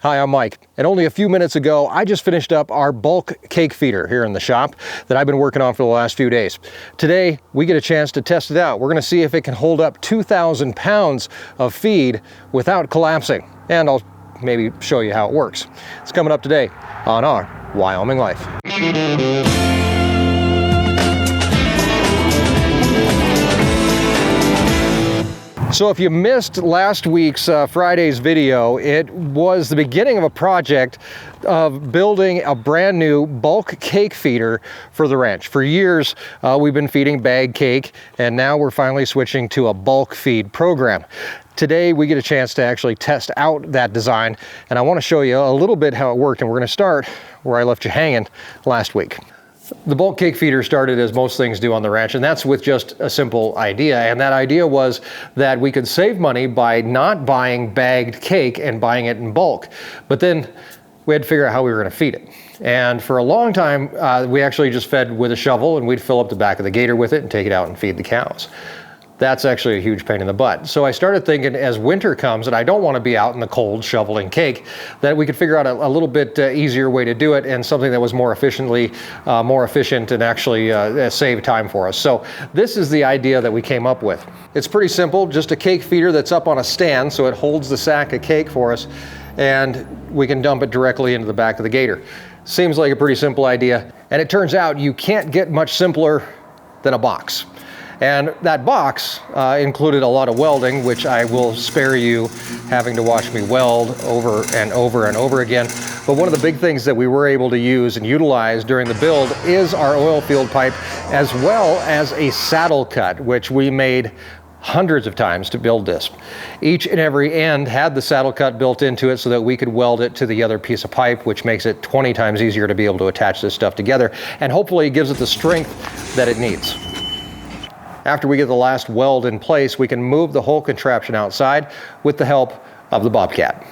Hi, I'm Mike, and only a few minutes ago, I just finished up our bulk cake feeder here in the shop that I've been working on for the last few days. Today, we get a chance to test it out. We're gonna see if it can hold up 2,000 pounds of feed without collapsing, and I'll maybe show you how it works. It's coming up today on Our Wyoming Life. So if you missed last week's Friday's video, it was the beginning of a project of building a brand new bulk cake feeder for the ranch. For years, we've been feeding bag cake, and now we're finally switching to a bulk feed program. Today, we get a chance to actually test out that design, and I want to show you a little bit how it worked, and we're going to start where I left you hanging last week. The bulk cake feeder started as most things do on the ranch, and that's with just a simple idea. And that idea was that we could save money by not buying bagged cake and buying it in bulk. But then we had to figure out how we were going to feed it. And for a long time, we actually just fed with a shovel, and we'd fill up the back of the gator with it and take it out and feed the cows. That's actually a huge pain in the butt. So I started thinking, as winter comes and I don't want to be out in the cold shoveling cake, that we could figure out a little bit easier way to do it, and something that was more efficient and actually save time for us. So this is the idea that we came up with. It's pretty simple, just a cake feeder that's up on a stand so it holds the sack of cake for us, and we can dump it directly into the back of the gator. Seems like a pretty simple idea, and it turns out you can't get much simpler than a box. And that box included a lot of welding, which I will spare you having to watch me weld over and over and over again. But one of the big things that we were able to use and utilize during the build is our oil field pipe, as well as a saddle cut, which we made hundreds of times to build this. Each and every end had the saddle cut built into it so that we could weld it to the other piece of pipe, which makes it 20 times easier to be able to attach this stuff together, and hopefully gives it the strength that it needs. After we get the last weld in place, we can move the whole contraption outside with the help of the Bobcat.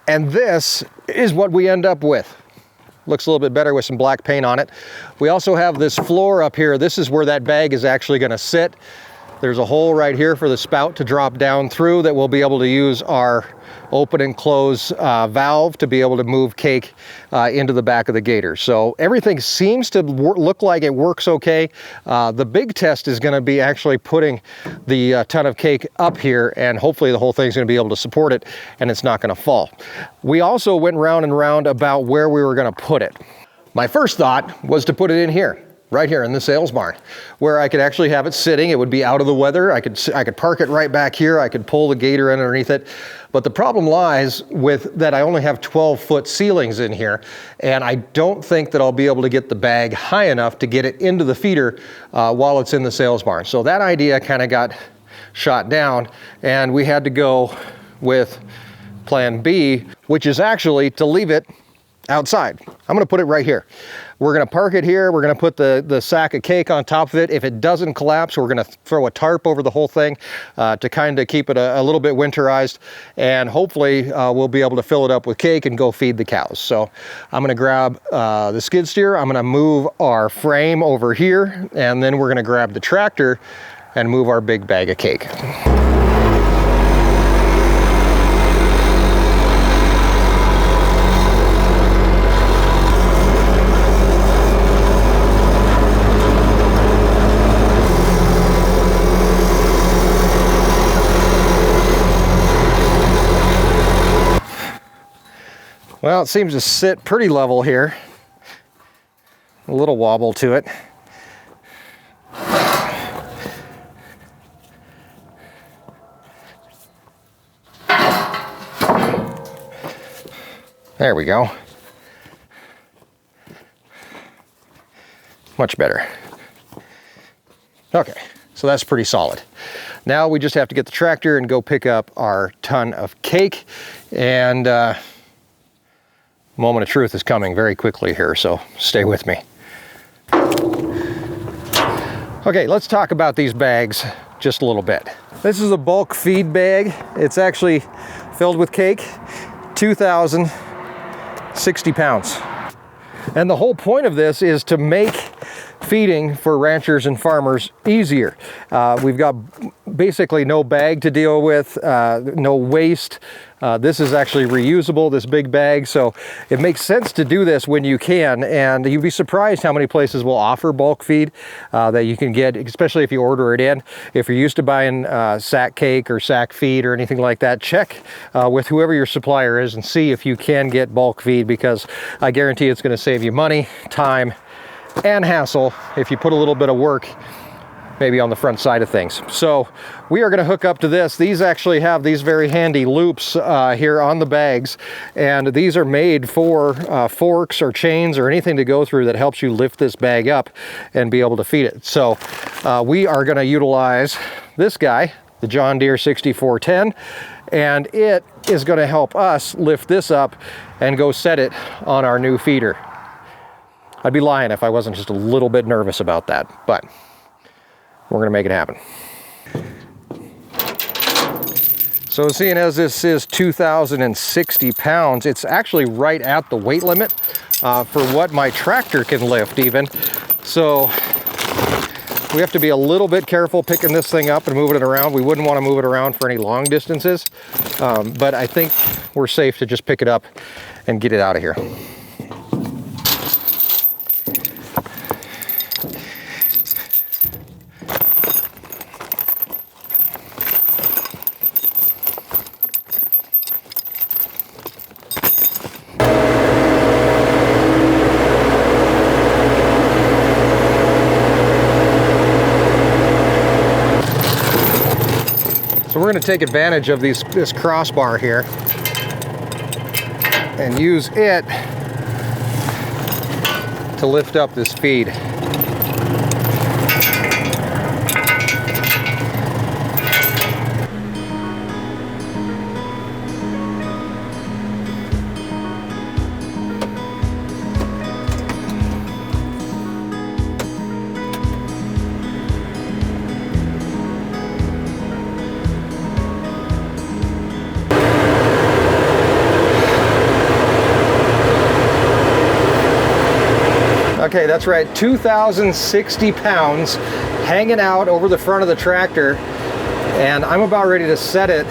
And this is what we end up with. Looks a little bit better with some black paint on it. We also have this floor up here. This is where that bag is actually going to sit. There's a hole right here for the spout to drop down through that we'll be able to use our open and close valve to be able to move cake into the back of the gator. So everything seems to look like it works okay. The big test is going to be actually putting the ton of cake up here, and hopefully the whole thing's going to be able to support it and it's not going to fall. We also went round and round about where we were going to put it. My first thought was to put it in here, right here in the sales barn, where I could actually have it sitting. It would be out of the weather. I could park it right back here. I could pull the gator in underneath it. But the problem lies with that I only have 12-foot ceilings in here, and I don't think that I'll be able to get the bag high enough to get it into the feeder while it's in the sales barn. So that idea kind of got shot down, and we had to go with plan B, which is actually to leave it outside. I'm going to put it right here. We're going to park it here. We're going to put the sack of cake on top of it. If it doesn't collapse, we're going to throw a tarp over the whole thing to kind of keep it a little bit winterized, and hopefully we'll be able to fill it up with cake and go feed the cows. So I'm going to grab the skid steer. I'm going to move our frame over here, and then we're going to grab the tractor and move our big bag of cake. Well, it seems to sit pretty level here. A little wobble to it. There we go. Much better. Okay, so that's pretty solid. Now we just have to get the tractor and go pick up our ton of cake, and moment of truth is coming very quickly here, so stay with me. Okay, let's talk about these bags just a little bit. This is a bulk feed bag. It's actually filled with cake. 2,060 pounds. And the whole point of this is to make feeding for ranchers and farmers easier. We've got basically no bag to deal with, no waste. This is actually reusable, this big bag, so it makes sense to do this when you can, and you'd be surprised how many places will offer bulk feed that you can get, especially if you order it in. If you're used to buying sack cake or sack feed or anything like that, check with whoever your supplier is and see if you can get bulk feed, because I guarantee it's going to save you money, time, and hassle if you put a little bit of work maybe on the front side of things. So we are going to hook up to this. These actually have these very handy loops here on the bags, and these are made for forks or chains or anything to go through that helps you lift this bag up and be able to feed it. So we are going to utilize this guy, the John Deere 6410, and it is going to help us lift this up and go set it on our new feeder. I'd be lying if I wasn't just a little bit nervous about that, but we're going to make it happen. So seeing as this is 2,060 pounds, it's actually right at the weight limit for what my tractor can lift even. So we have to be a little bit careful picking this thing up and moving it around. We wouldn't want to move it around for any long distances, but I think we're safe to just pick it up and get it out of here. So we're going to take advantage of this crossbar here and use it to lift up this feed. Okay, that's right, 2,060 pounds hanging out over the front of the tractor, and I'm about ready to set it,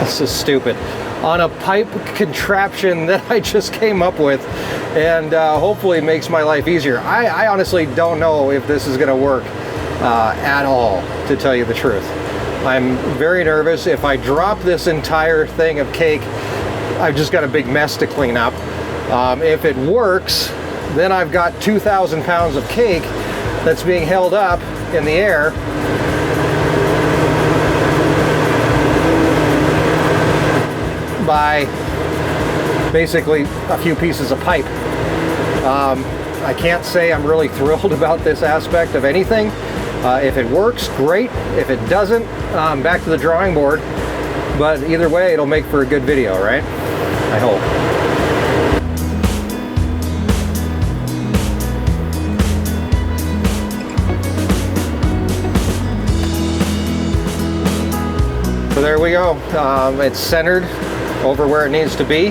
this is stupid, on a pipe contraption that I just came up with, and hopefully it makes my life easier. I honestly don't know if this is going to work at all, to tell you the truth. I'm very nervous. If I drop this entire thing of cake, I've just got a big mess to clean up. If it works, then I've got 2,000 pounds of cake that's being held up in the air by basically a few pieces of pipe. I can't say I'm really thrilled about this aspect of anything. If it works, great. If it doesn't, back to the drawing board. But either way, it'll make for a good video, right? I hope. So there we go. It's centered over where it needs to be,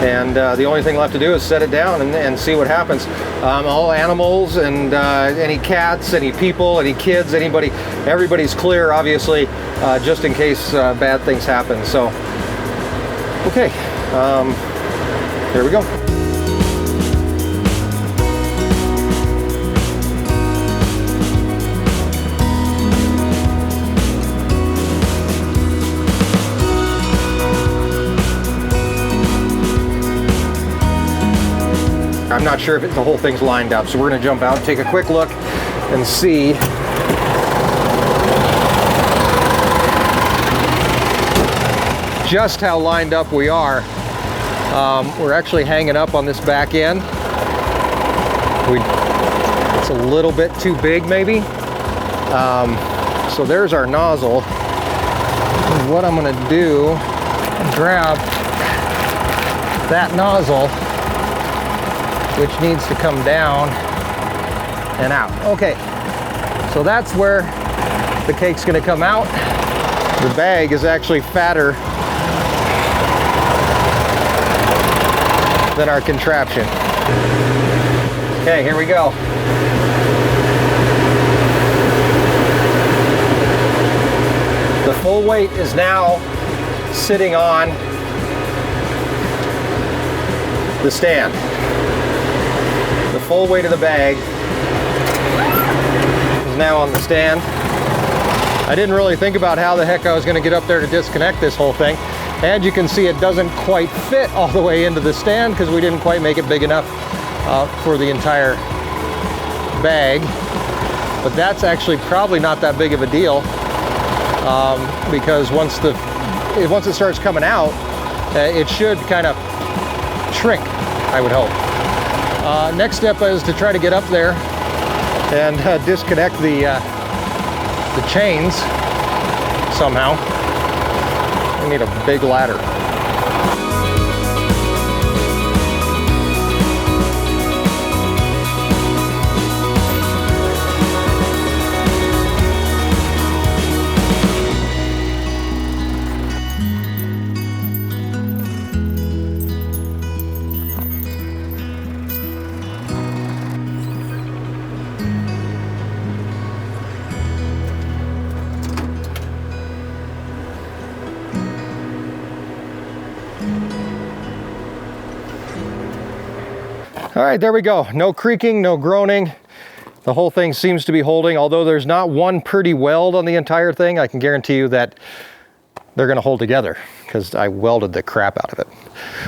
and the only thing left to do is set it down and see what happens. All animals and any cats, any people, any kids, anybody, everybody's clear, obviously, just in case bad things happen. So, okay, here we go. I'm not sure if the whole thing's lined up, so we're going to jump out and take a quick look and see. Just how lined up we are. We're actually hanging up on this back end. It's a little bit too big maybe. So there's our nozzle. And what I'm going to do, grab that nozzle, which needs to come down and out. Okay, so that's where the cake's gonna come out. The bag is actually fatter than our contraption. Okay, here we go. The full weight is now sitting on the stand. The full weight of the bag is now on the stand. I didn't really think about how the heck I was going to get up there to disconnect this whole thing. And you can see it doesn't quite fit all the way into the stand because we didn't quite make it big enough for the entire bag. But that's actually probably not that big of a deal because once it starts coming out, it should kind of shrink, I would hope. Next step is to try to get up there and disconnect the chains somehow. We need a big ladder. All right, there we go. No creaking, no groaning. The whole thing seems to be holding. Although there's not one pretty weld on the entire thing, I can guarantee you that they're gonna hold together because I welded the crap out of it.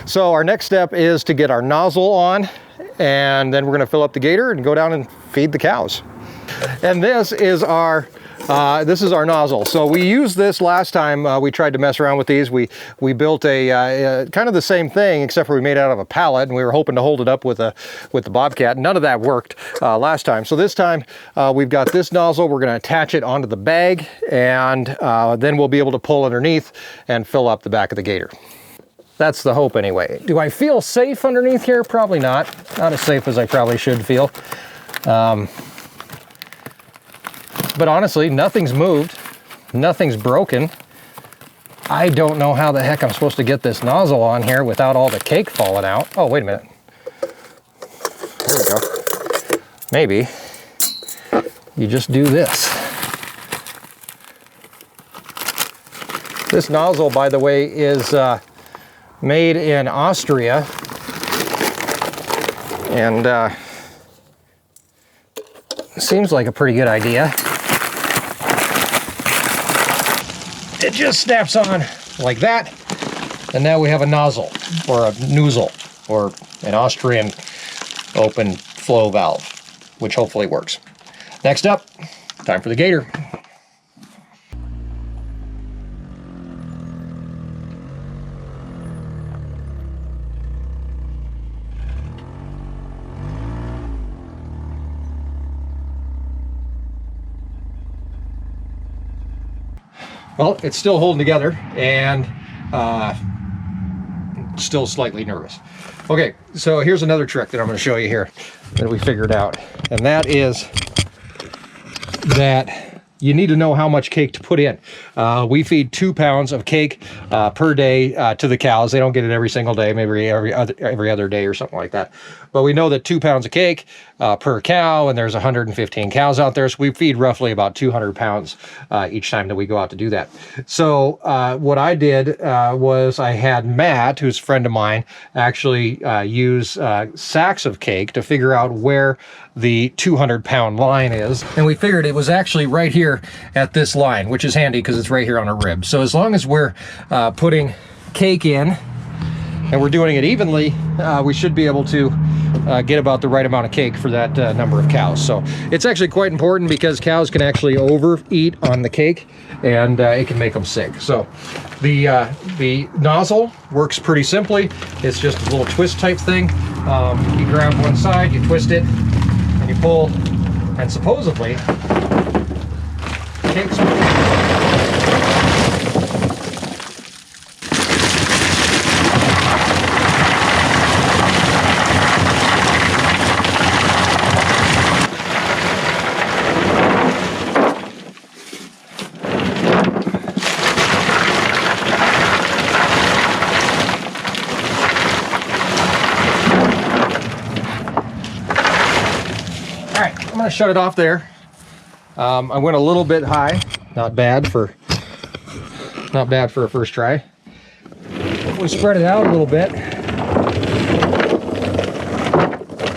So our next step is to get our nozzle on, and then we're gonna fill up the gator and go down and feed the cows. And this is our nozzle. So we used this last time we tried to mess around with these. We built a kind of the same thing, except for we made it out of a pallet, and we were hoping to hold it up with the Bobcat. None of that worked last time. So this time we've got this nozzle. We're going to attach it onto the bag, and then we'll be able to pull underneath and fill up the back of the gator. That's the hope anyway. Do I feel safe underneath here? Probably not. Not as safe as I probably should feel. But honestly, nothing's moved, nothing's broken. I don't know how the heck I'm supposed to get this nozzle on here without all the cake falling out. Oh, wait a minute. There we go. Maybe you just do this. This nozzle, by the way, is made in Austria. And seems like a pretty good idea. It just snaps on like that, and now we have a nozzle, or a noozle, or an Austrian open flow valve, which hopefully works. Next up, time for the gator. Well, it's still holding together, and still slightly nervous. Okay, so here's another trick that I'm going to show you here that we figured out, and that is that you need to know how much cake to put in. We feed 2 pounds of cake per day to the cows. They don't get it every single day, maybe every other day or something like that. But we know that 2 pounds of cake per cow, and there's 115 cows out there, so we feed roughly about 200 pounds each time that we go out to do that. So what I did was I had Matt, who's a friend of mine, actually use sacks of cake to figure out where the 200-pound line is, and we figured it was actually right here at this line, which is handy because it's right here on a rib. So as long as we're putting cake in and we're doing it evenly, we should be able to get about the right amount of cake for that number of cows. So it's actually quite important because cows can actually overeat on the cake, and it can make them sick. So the nozzle works pretty simply. It's just a little twist type thing. You grab one side, you twist it, and you pull, and supposedly cake's gonna shut it off there. I went a little bit high, not bad for a first try. If we spread it out a little bit,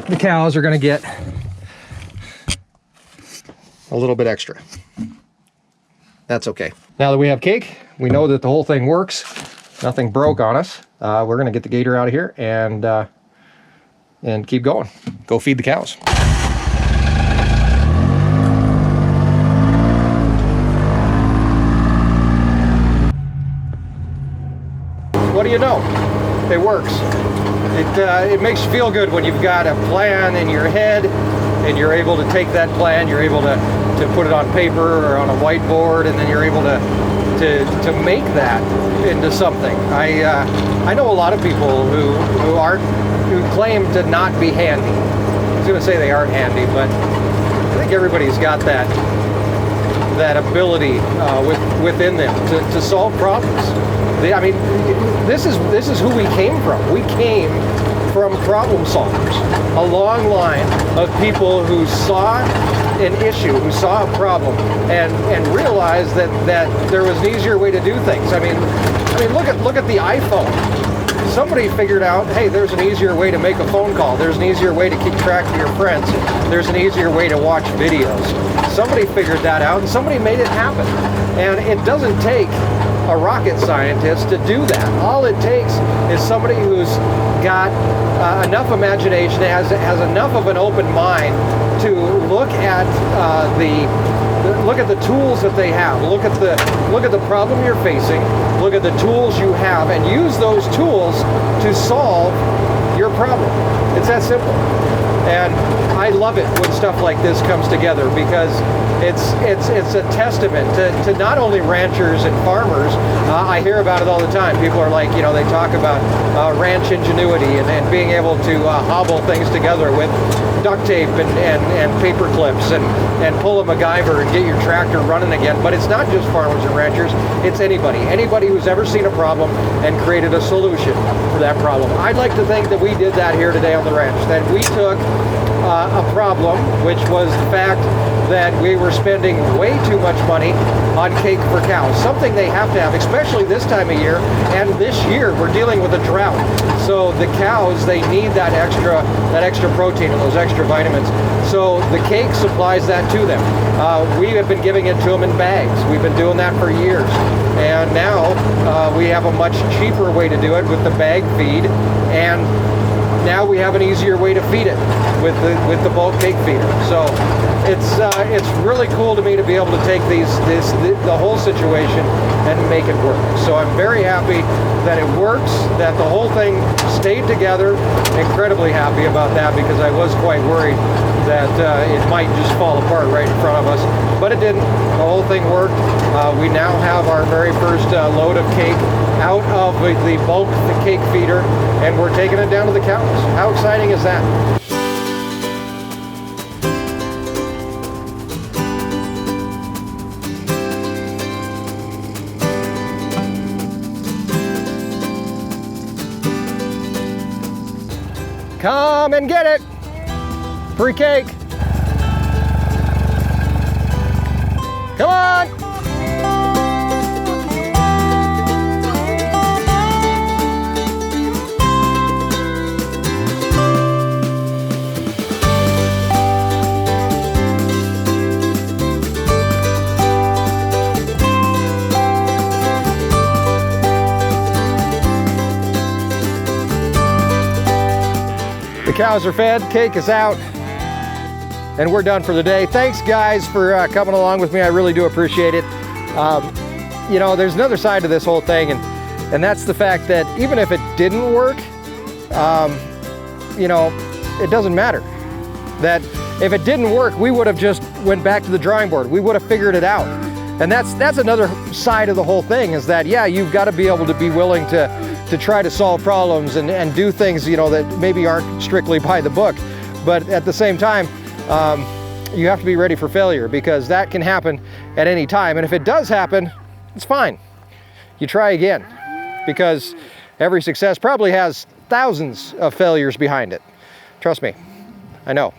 the cows are gonna get a little bit extra. That's okay. Now that we have cake, we know that the whole thing works. Nothing broke on us. We're gonna get the gator out of here and keep going. Go feed the cows. What do you know? It works. It makes you feel good when you've got a plan in your head and you're able to take that plan, you're able to put it on paper or on a whiteboard, and then you're able to make that into something. I know a lot of people who claim to not be handy. I was going to say they aren't handy, but I think everybody's got that ability within them to solve problems. I mean, this is who we came from. We came from problem solvers. A long line of people who saw an issue, who saw a problem, and realized that there was an easier way to do things. I mean, look at the iPhone. Somebody figured out, hey, there's an easier way to make a phone call. There's an easier way to keep track of your friends. There's an easier way to watch videos. Somebody figured that out, and somebody made it happen. And it doesn't take a rocket scientist to do that. All it takes is somebody who's got enough imagination, has enough of an open mind to look at the tools that they have. Look at the problem you're facing. Look at the tools you have, and use those tools to solve your problem. It's that simple. And I love it when stuff like this comes together, because it's a testament to not only ranchers and farmers. I hear about it all the time. People are like, they talk about ranch ingenuity and being able to hobble things together with duct tape and paper clips and pull a MacGyver and get your tractor running again. But it's not just farmers and ranchers. It's anybody who's ever seen a problem and created a solution for that problem. I'd like to think that we did that here today on the ranch, that we took a problem, which was the fact that we were spending way too much money on cake for cows, something they have to have, especially this time of year. And this year we're dealing with a drought, so the cows, they need that extra protein and those extra vitamins. So the cake supplies that to them. We have been giving it to them in bags. We've been doing that for years, and now we have a much cheaper way to do it with the bag feed, and now we have an easier way to feed it with the bulk cake feeder. So it's really cool to me to be able to take the whole situation and make it work. So I'm very happy that it works, that the whole thing stayed together. Incredibly happy about that, because I was quite worried that it might just fall apart right in front of us, but it didn't. The whole thing worked. We now have our very first load of cake out of the bulk cake feeder, and we're taking it down to the cows. How exciting is that? Come and get it. Free cake. Come on. The cows are fed, cake is out, and we're done for the day. Thanks guys for coming along with me. I really do appreciate it. There's another side to this whole thing, and that's the fact that even if it didn't work, it doesn't matter. That if it didn't work, we would have just went back to the drawing board. We would have figured it out. And that's another side of the whole thing, is that, yeah, you've got to be able to be willing to try to solve problems and do things, that maybe aren't strictly by the book. But at the same time, you have to be ready for failure, because that can happen at any time. And if it does happen, it's fine. You try again, because every success probably has thousands of failures behind it. Trust me, I know.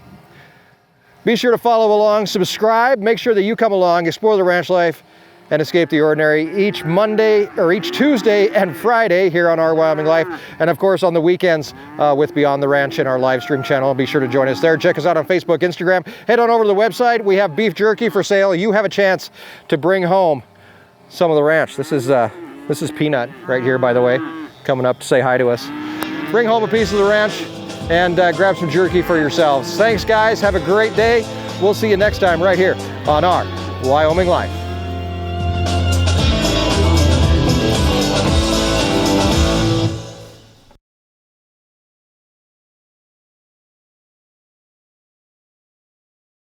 Be sure to follow along, subscribe, make sure that you come along, explore the ranch life, and escape the ordinary each Monday or each Tuesday and Friday here on Our Wyoming Life, and of course on the weekends with Beyond the Ranch and our live stream channel. Be sure to join us there. Check us out on Facebook, Instagram. Head on over to the website. We have beef jerky for sale. You have a chance to bring home some of the ranch. This is Peanut right here, by the way, coming up to say hi to us. Bring home a piece of the ranch and grab some jerky for yourselves. Thanks, guys. Have a great day. We'll see you next time right here on Our Wyoming Life.